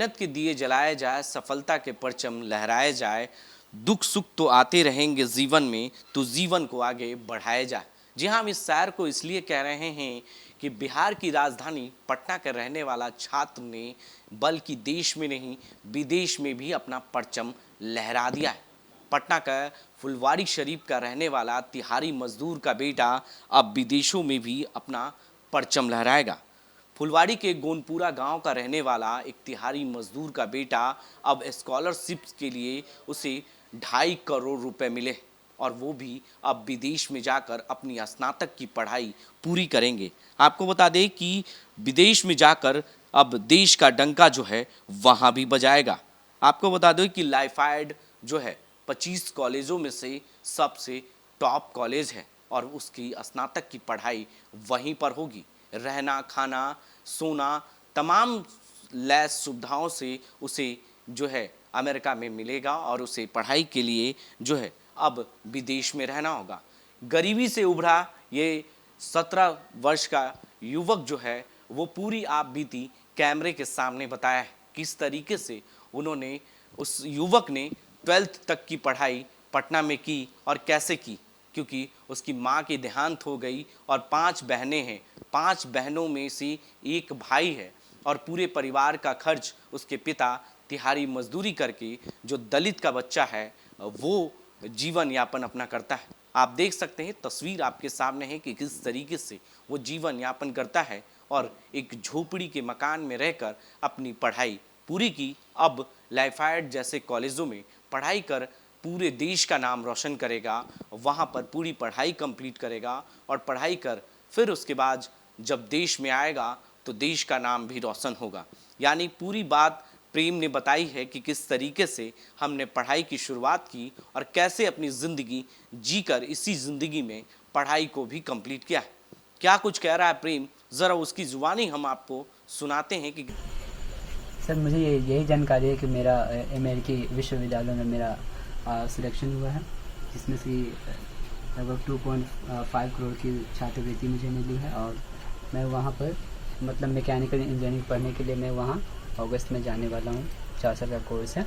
मेहनत के दिए जलाए जाए, सफलता के परचम लहराए जाए, दुख सुख तो आते रहेंगे जीवन में, तो जीवन को आगे बढ़ाया जाए। जी हाँ, हम इस शायर को इसलिए कह रहे हैं कि बिहार की राजधानी पटना का रहने वाला छात्र ने बल्कि देश में नहीं विदेश में भी अपना परचम लहरा दिया है। पटना का फुलवारी शरीफ का रहने वाला तिहारी मजदूर का बेटा अब विदेशों में भी अपना परचम लहराएगा। फुलवारी के गोनपुरा गांव का रहने वाला एक तिहारी मजदूर का बेटा अब स्कॉलरशिप्स के लिए उसे 2.5 करोड़ रुपए मिले और वो भी अब विदेश में जाकर अपनी स्नातक की पढ़ाई पूरी करेंगे। आपको बता दें कि विदेश में जाकर अब देश का डंका जो है वहाँ भी बजाएगा। आपको बता दो कि लाइफाइड जो है 25 कॉलेजों में से सबसे टॉप कॉलेज है और उसकी स्नातक की पढ़ाई वहीं पर होगी। रहना, खाना, सोना, तमाम लैस सुविधाओं से उसे जो है अमेरिका में मिलेगा और उसे पढ़ाई के लिए जो है अब विदेश में रहना होगा। गरीबी से उभरा ये 17 वर्ष का युवक जो है वो पूरी आप बीती कैमरे के सामने बताया है किस तरीके से उन्होंने उस युवक ने 12th तक की पढ़ाई पटना में की और कैसे की, क्योंकि उसकी माँ की देहांत हो गई और 5 बहनें हैं। 5 बहनों में से एक भाई है और पूरे परिवार का खर्च उसके पिता तिहारी मजदूरी करके जो दलित का बच्चा है वो जीवन यापन अपना करता है। आप देख सकते हैं, तस्वीर आपके सामने है कि किस तरीके से वो जीवन यापन करता है और एक झोपड़ी के मकान में रहकर अपनी पढ़ाई पूरी की। अब लाइफाइड जैसे कॉलेजों में पढ़ाई कर पूरे देश का नाम रोशन करेगा, वहाँ पर पूरी पढ़ाई कंप्लीट करेगा और पढ़ाई कर फिर उसके बाद जब देश में आएगा तो देश का नाम भी रोशन होगा। यानी पूरी बात प्रेम ने बताई है कि किस तरीके से हमने पढ़ाई की शुरुआत की और कैसे अपनी ज़िंदगी जीकर इसी ज़िंदगी में पढ़ाई को भी कंप्लीट किया है। क्या कुछ कह रहा है प्रेम, ज़रा उसकी ज़ुबानी हम आपको सुनाते हैं कि सर मुझे यही जानकारी है कि मेरा अमेरिकी विश्वविद्यालय में मेरा सिलेक्शन हुआ है, जिसमें से लगभग 2.5 करोड़ की छात्रवृत्ति मुझे मिली है और मैं वहाँ पर मतलब मैकेनिकल इंजीनियरिंग पढ़ने के लिए मैं वहाँ अगस्त में जाने वाला हूँ। 4 साल का कोर्स है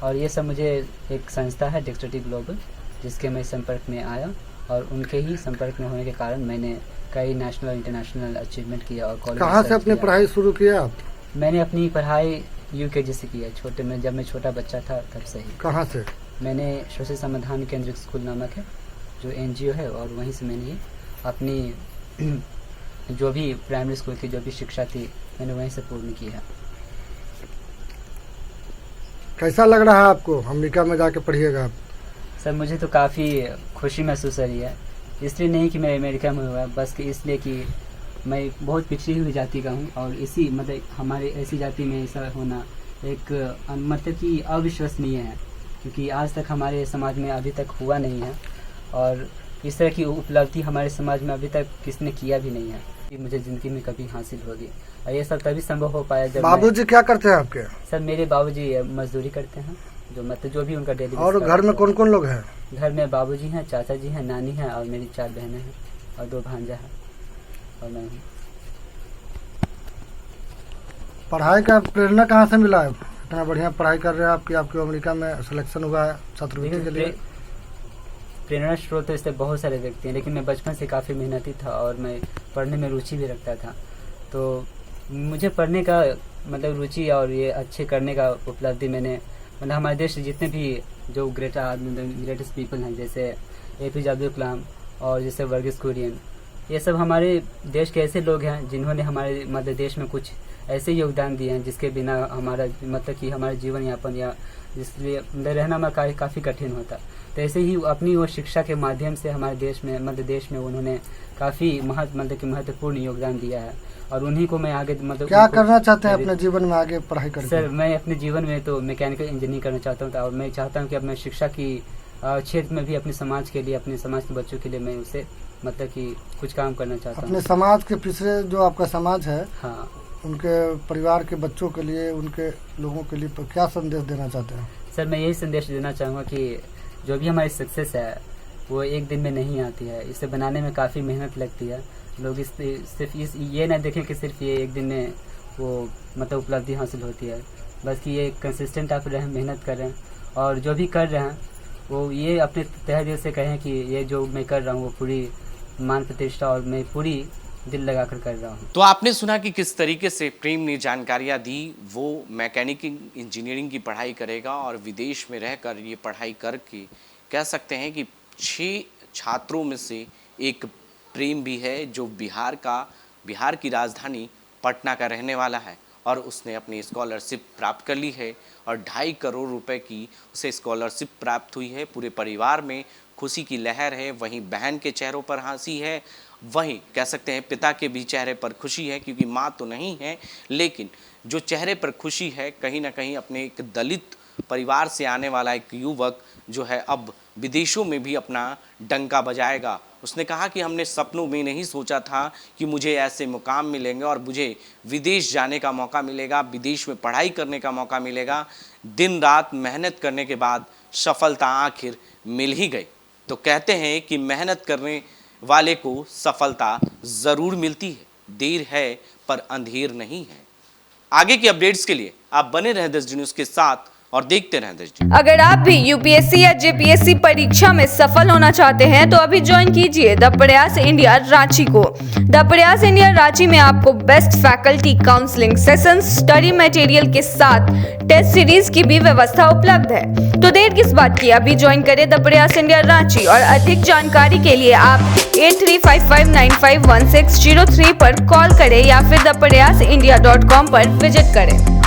और ये सब मुझे एक संस्था है डेक्सटरटी ग्लोबल, जिसके मैं संपर्क में आया और उनके ही संपर्क में होने के कारण मैंने कई नेशनल इंटरनेशनल अचीवमेंट किया। और कॉलेज कहाँ से अपनी पढ़ाई शुरू किया आप? मैंने अपनी पढ़ाई UKG से किया, छोटे में जब मैं छोटा बच्चा था तब से ही। कहाँ से? मैंने शोषित समाधान केंद्रित स्कूल नामक है जो NGO है और वहीं से मैंने अपनी जो भी प्राइमरी स्कूल की जो भी शिक्षा थी मैंने वहीं से पूर्ण की है। कैसा लग रहा है आपको अमेरिका में जाके पढ़िएगा आप? सर मुझे तो काफ़ी खुशी महसूस हो रही है, इसलिए नहीं कि मैं अमेरिका में हुआ, बस कि इसलिए कि मैं बहुत पिछड़ी हुई जाति का हूँ और इसी मतलब हमारे ऐसी जाति में ऐसा होना एक मतलब कि अविश्वसनीय है, क्योंकि आज तक हमारे समाज में अभी तक हुआ नहीं है और इस तरह की उपलब्धि हमारे समाज में अभी तक किसने किया भी नहीं है कि मुझे ज़िंदगी में कभी हासिल होगी। और ये सब तभी संभव हो पाया जब बाबूजी क्या करते हैं आपके? सर मेरे बाबूजी मजदूरी करते हैं, जो मतलब जो भी उनका डेली। और घर में कौन कौन लोग हैं? घर में बाबूजी हैं, चाचा जी हैं, नानी हैं और मेरी 4 बहनें हैं और 2 भांजा हैं और मैं हूँ। पढ़ाई का प्रेरणा कहाँ से मिला है? इतना बढ़िया पढ़ाई कर रहे हैं आपकी, आपके अमेरिका में सिलेक्शन हुआ है छात्रवृत्ति के लिए। प्रेरणा स्रोत तो इससे बहुत सारे व्यक्ति हैं, लेकिन मैं बचपन से काफ़ी मेहनती था और मैं पढ़ने में रुचि भी रखता था, तो मुझे पढ़ने का मतलब रुचि और ये अच्छे करने का उपलब्धि मैंने मतलब हमारे देश से जितने भी जो ग्रेटेस्ट पीपल हैं जैसे APJ अब्दुल कलाम और जैसे वर्गीस कुरियन, ये सब हमारे देश के ऐसे लोग हैं जिन्होंने हमारे मध्य देश में कुछ ऐसे योगदान दिए हैं जिसके बिना हमारा मतलब कि हमारा जीवन यापन या इसलिए रहना में काफ़ी कठिन होता। तो ऐसे ही अपनी वो शिक्षा के माध्यम से हमारे देश में मध्य देश में उन्होंने काफ़ी महत्वपूर्ण योगदान दिया है और उन्हीं को मैं आगे मतलब क्या करना चाहते हैं अपने जीवन में आगे पढ़ाई करके? सर मैं अपने जीवन में तो मैकेनिकल इंजीनियरिंग करना चाहता हूँ और मैं चाहता हूँ कि अपने शिक्षा की क्षेत्र में भी अपने समाज के लिए, अपने समाज के बच्चों के लिए मैं उसे मतलब कि कुछ काम करना चाहता हूँ। अपने समाज के पिछड़े जो आपका समाज है, हाँ, उनके परिवार के बच्चों के लिए, उनके लोगों के लिए क्या संदेश देना चाहते हैं? सर मैं यही संदेश देना चाहूँगा कि जो भी हमारी सक्सेस है वो एक दिन में नहीं आती है, इसे बनाने में काफ़ी मेहनत लगती है। लोग सिर्फ ये ना देखें कि सिर्फ ये एक दिन में वो मतलब उपलब्धि हासिल होती है। बस कि ये कंसिस्टेंट आप रहें, मेहनत करें और जो भी कर रहे हैं वो ये अपने तहे दिल से कहें कि ये जो मैं कर रहा हूँ वो पूरी मान प्रतिष्ठा और मैं पूरी दिल लगाकर कर रहा हूँ। तो आपने सुना कि किस तरीके से प्रेम ने जानकारियाँ दी। वो मैकेनिकल इंजीनियरिंग की पढ़ाई करेगा और विदेश में रहकर ये पढ़ाई करके कह सकते हैं कि 6 छात्रों में से एक प्रेम भी है जो बिहार की राजधानी पटना का रहने वाला है और उसने अपनी स्कॉलरशिप प्राप्त कर ली है और 2.5 करोड़ रुपए की उसे स्कॉलरशिप प्राप्त हुई है। पूरे परिवार में खुशी की लहर है। वहीं बहन के चेहरों पर हंसी है, वहीं कह सकते हैं पिता के भी चेहरे पर खुशी है, क्योंकि माँ तो नहीं है, लेकिन जो चेहरे पर खुशी है कहीं ना कहीं अपने एक दलित परिवार से आने वाला एक युवक जो है अब विदेशों में भी अपना डंका बजाएगा। उसने कहा कि हमने सपनों में नहीं सोचा था कि मुझे ऐसे मुकाम मिलेंगे और मुझे विदेश जाने का मौका मिलेगा, विदेश में पढ़ाई करने का मौका मिलेगा। दिन रात मेहनत करने के बाद सफलता आखिर मिल ही गई। तो कहते हैं कि मेहनत करने वाले को सफलता ज़रूर मिलती है, देर है पर अंधेर नहीं है। आगे की अपडेट्स के लिए आप बने रहें 10 डी न्यूज़ के साथ और देखते रहें 10 डी। अगर आप भी यूपीएससी या जेपीएससी परीक्षा में सफल होना चाहते हैं तो अभी ज्वाइन कीजिए द प्रयास इंडिया रांची को। द प्रयास इंडिया रांची में आपको best faculty, counselling sessions, study material के साथ टेस्ट सीरीज की भी व्यवस्था उपलब्ध है। तो देर किस बात की, अभी ज्वाइन करें द प्रयास इंडिया रांची और अधिक जानकारी के लिए आप 8355951603 पर कॉल करें या फिर thepryasindia.com पर विजिट करें।